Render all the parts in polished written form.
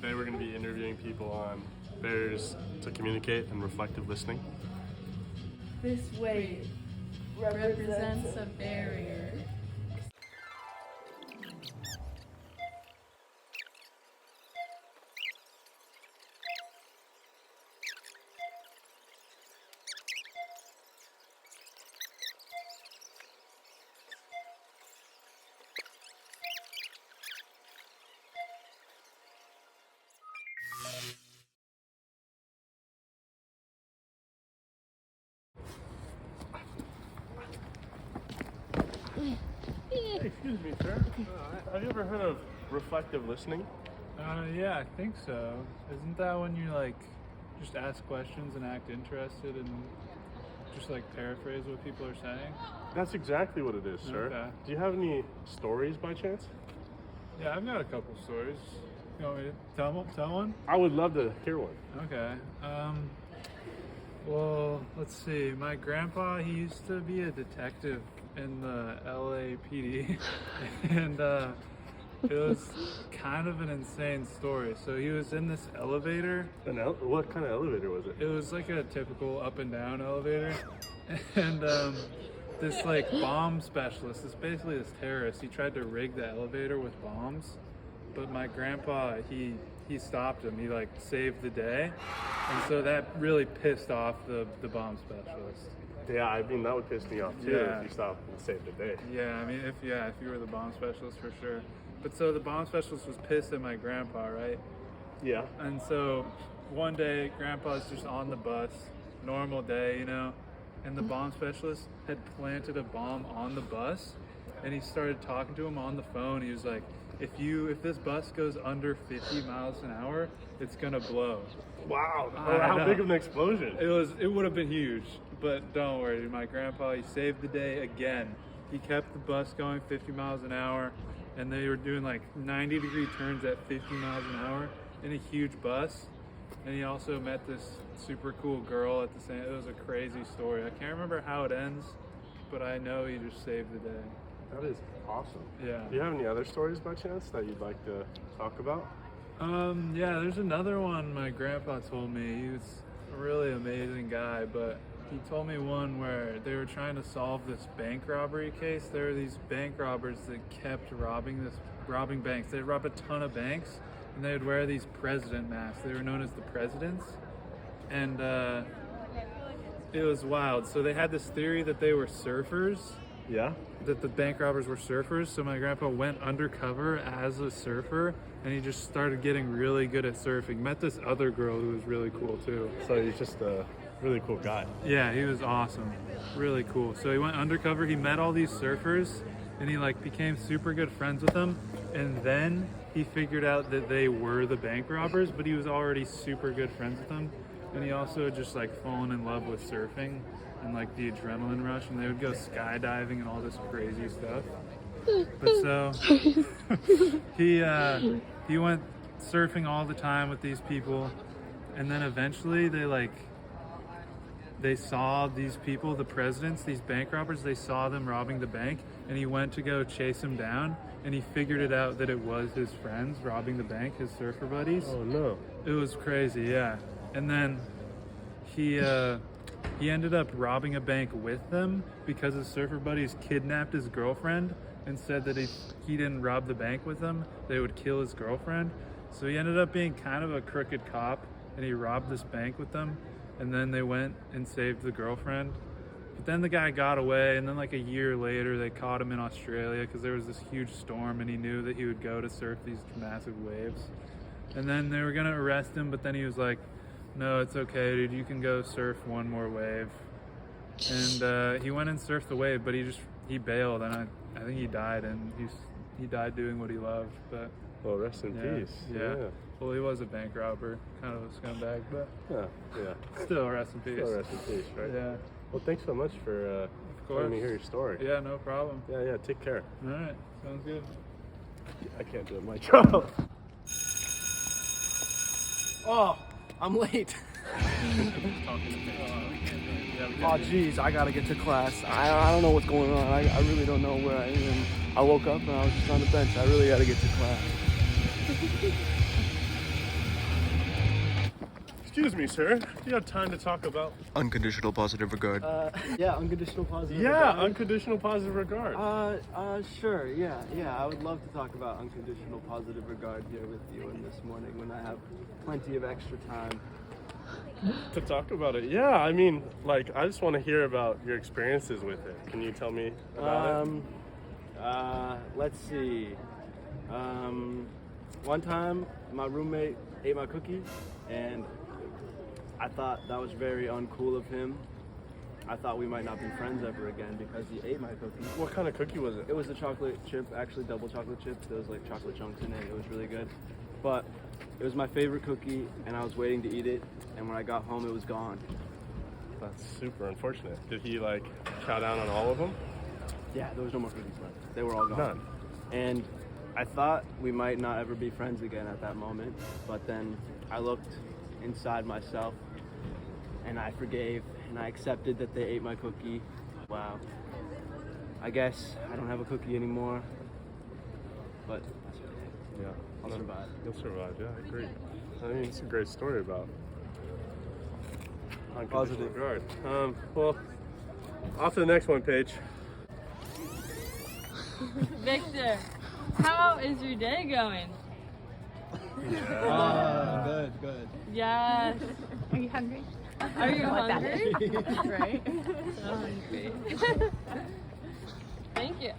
Today we're going to be interviewing people on barriers to communicate and reflective listening. This wave represents a barrier. Hey, excuse me, sir. Have you ever heard of reflective listening? Yeah, I think so. Isn't that when you just ask questions and act interested and just paraphrase what people are saying? That's exactly what it is, sir. Okay. Do you have any stories by chance? Yeah, I've got a couple stories. You want me to tell one? I would love to hear one. Okay. Well, let's see. My grandpa, he used to be a detective in the LAPD, and it was kind of an insane story. So he was in this elevator. What kind of elevator was it? It was like a typical up and down elevator, and this bomb specialist, this basically this terrorist, he tried to rig the elevator with bombs, but my grandpa, he stopped him. He saved the day, and so that really pissed off the bomb specialist. Yeah, I mean that would piss me off too Yeah. if you stopped and saved the day. Yeah, I mean if you were the bomb specialist, for sure. But so the bomb specialist was pissed at my grandpa, right? Yeah. And so one day, grandpa's just on the bus, normal day, and the bomb specialist had planted a bomb on the bus, and he started talking to him on the phone. He was like, if this bus goes under 50 miles an hour, it's gonna blow. Wow. I How know. big of an explosion? It would have been huge, but don't worry, my grandpa, he saved the day again. He kept the bus going 50 miles an hour, and they were doing 90-degree turns at 50 miles an hour in a huge bus. And he also met this super cool girl at the same. It was a crazy story. I can't remember how it ends, but I know he just saved the day. That is awesome. Yeah. Do you have any other stories by chance that you'd like to talk about? Yeah, there's another one my grandpa told me. He was a really amazing guy, but he told me one where they were trying to solve this bank robbery case. There were these bank robbers that kept robbing banks. They'd rob a ton of banks, and they would wear these president masks. They were known as the presidents, and it was wild. So they had this theory that they were surfers, Yeah. that the bank robbers were surfers. So my grandpa went undercover as a surfer, and he just started getting really good at surfing. Met this other girl who was really cool too. So he's just a really cool guy. Yeah, he was awesome. Really cool. So he went undercover, he met all these surfers, and he became super good friends with them. And then he figured out that they were the bank robbers, but he was already super good friends with them. And he also just fallen in love with surfing and the adrenaline rush, and they would go skydiving and all this crazy stuff. But so he went surfing all the time with these people, and then eventually they saw these people, the presidents, these bank robbers, they saw them robbing the bank, and he went to go chase them down, and he figured it out that it was his friends robbing the bank, his surfer buddies. Oh no. It was crazy, yeah. And then he ended up robbing a bank with them because his surfer buddies kidnapped his girlfriend and said that if he didn't rob the bank with them, they would kill his girlfriend. So he ended up being kind of a crooked cop, and he robbed this bank with them, and then they went and saved the girlfriend. But then the guy got away, and then a year later they caught him in Australia because there was this huge storm, and he knew that he would go to surf these massive waves. And then they were gonna arrest him, but then he was like, no, it's okay, dude, you can go surf one more wave. And he went and surfed the wave, but he bailed, and I think he died, and he died doing what he loved. But Well, rest in peace. yeah. Well, he was a bank robber, kind of a scumbag, but Yeah. still rest in peace. Still rest in peace, right? Yeah, Well, thanks so much for letting me hear your story. yeah, no problem. Yeah. Take care. All right, sounds good. I can't do it. My job. Oh, I'm late. Oh, geez, I gotta get to class. I don't know what's going on. I really don't know where I am. I woke up and I was just on the bench. I really gotta get to class. Excuse me, sir. Do you have time to talk about? Unconditional positive regard. Yeah, unconditional positive. Yeah, regard. unconditional positive regard. Sure. Yeah. I would love to talk about unconditional positive regard here with you and this morning when I have plenty of extra time. To talk about it. Yeah, I mean, like, I just want to hear about your experiences with it. Can you tell me about it? Let's see. One time, my roommate ate my cookie, and I thought that was very uncool of him. I thought we might not be friends ever again because he ate my cookie. What kind of cookie was it? It was a chocolate chip, actually double chocolate chip. There was like chocolate chunks in it. It was really good. But it was my favorite cookie, and I was waiting to eat it, and when I got home, it was gone. That's super unfortunate. Did he, like, chow down on all of them? Yeah, there was no more cookies left. They were all gone. None. And I thought we might not ever be friends again at that moment, but then I looked inside myself and I forgave and I accepted that they ate my cookie. Wow. I guess I don't have a cookie anymore, but that's okay. Yeah. I'll survive. You'll survive, yeah, I agree. I mean, it's a great story about unconditional Positive. regard. Well, off to the next one, Paige. Victor, how is your day going? Good. Yes. Are you hungry? Are you hungry? Right. So hungry. Thank you.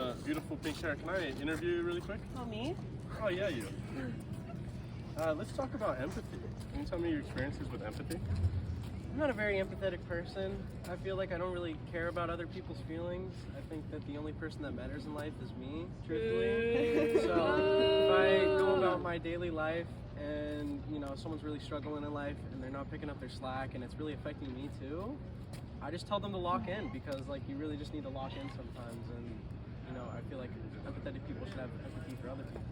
With beautiful pink hair. Can I interview you really quick? Oh, me? Oh, yeah, you. Let's talk about empathy. Can you tell me your experiences with empathy? I'm not a very empathetic person. I feel like I don't really care about other people's feelings. I think that the only person that matters in life is me, truthfully. So if I go about my daily life and, you know, someone's really struggling in life and they're not picking up their slack and it's really affecting me too, I just tell them to lock in because, like, you really just need to lock in sometimes. And, you know, I feel like empathetic people should have empathy for other people.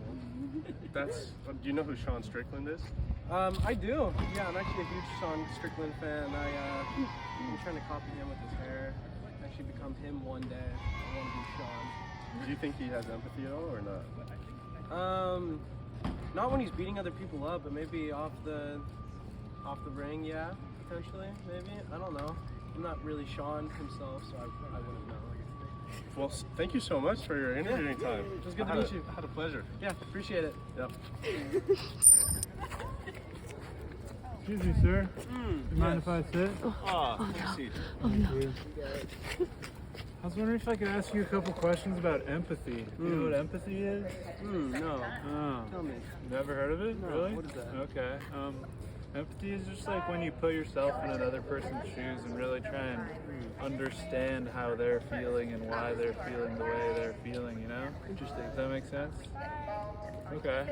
Do you know who Sean Strickland is? I do. Yeah, I'm actually a huge Sean Strickland fan. I'm trying to copy him with his hair. Actually become him one day. I want to be Sean. Do you think he has empathy at all or not? Not when he's beating other people up, but maybe off the ring, yeah, potentially, maybe. I don't know. I'm not really Sean himself, so I wouldn't know. Well, thank you so much for your interviewing time. It was good to meet you. I had a pleasure. Yeah, appreciate it. Yep. Excuse me, sir. You mind if I sit? See. I was wondering if I could ask you a couple questions about empathy. You know what empathy is? No. Oh, Tell me. never heard of it? No, Really? what is that? Okay. Empathy is just like when you put yourself in another person's shoes and really try and understand how they're feeling and why they're feeling the way they're feeling, you know? Interesting. Does that make sense? Okay.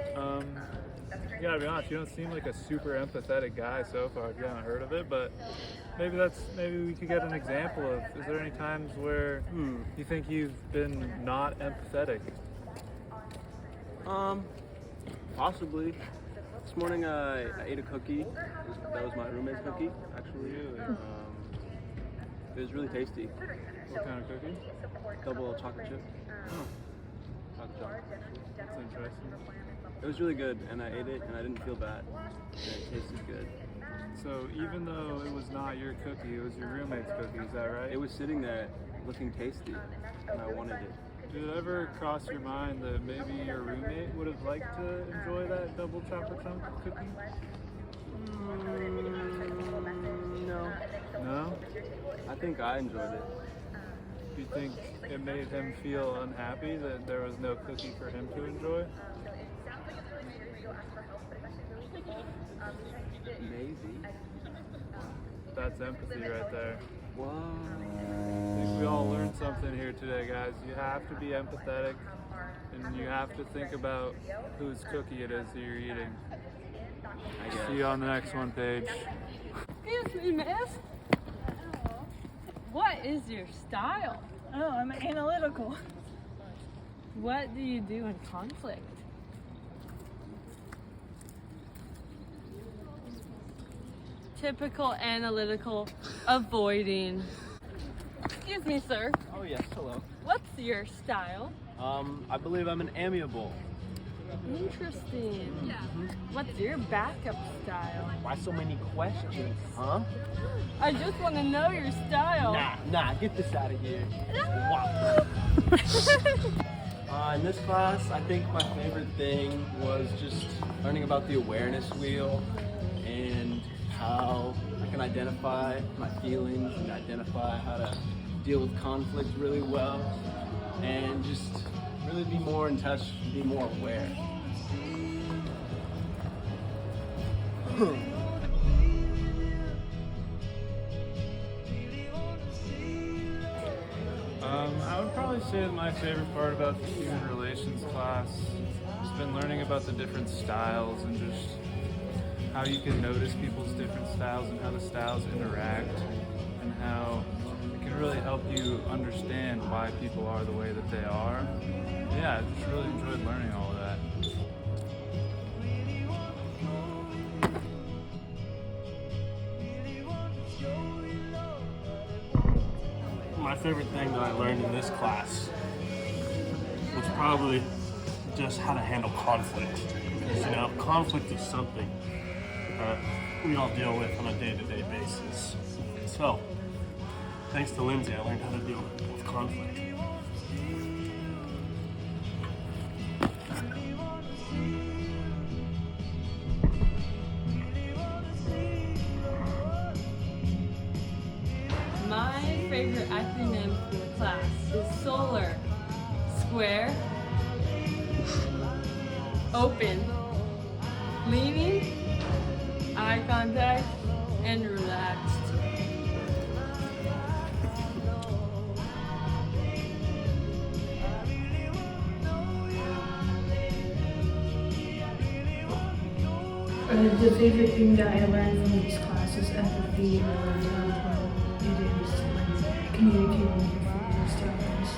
You gotta be honest, you don't seem like a super empathetic guy so far if you haven't heard of it, but maybe we could get an example of, is there any times where you think you've been not empathetic? Possibly. This morning I ate a cookie. That was my roommate's cookie, actually. It was really tasty. What kind of cookie? Double chocolate chip. Chocolate. That's interesting. It was really good, and I ate it, and I didn't feel bad. And it tasted good. So even though it was not your cookie, it was your roommate's cookie, is that right? It was sitting there looking tasty, and I wanted it. Did it ever cross your mind that maybe your roommate would have liked to enjoy that double chocolate chunk cookie? No. No? I think I enjoyed it. Do you think it made him feel unhappy that there was no cookie for him to enjoy? Maybe. That's empathy right there. Wow. I think we all learned something here today, guys. You have to be empathetic, and you have to think about whose cookie it is that you're eating. I guess. See you on the next one, Paige. Excuse me, miss. What is your style? Oh, I'm analytical. What do you do in conflict? Typical analytical avoiding. Excuse me, sir. Oh yes, hello. What's your style? I believe I'm an amiable. Interesting. What's your backup style? Why so many questions, huh? I just want to know your style. Nah, get this out of here. Wow. In this class, I think my favorite thing was just learning about the awareness wheel and how I can identify my feelings and identify how to deal with conflict really well and just really be more in touch, be more aware. I would probably say that my favorite part about the human relations class has been learning about the different styles and just how you can notice people's different styles and how the styles interact and how it can really help you understand why people are the way that they are. Yeah, I just really enjoyed learning all of that. My favorite thing that I learned in this class was probably just how to handle conflict. Because, you know, conflict is something we all deal with on a day-to-day basis. So, thanks to Lindsay, I learned how to deal with conflict. My favorite acronym for the class is SOLAR. Square, open, leaning, eye contact, and relaxed. The favorite thing that I learned from this class is empathy and how it is when communicating with your feelings to others.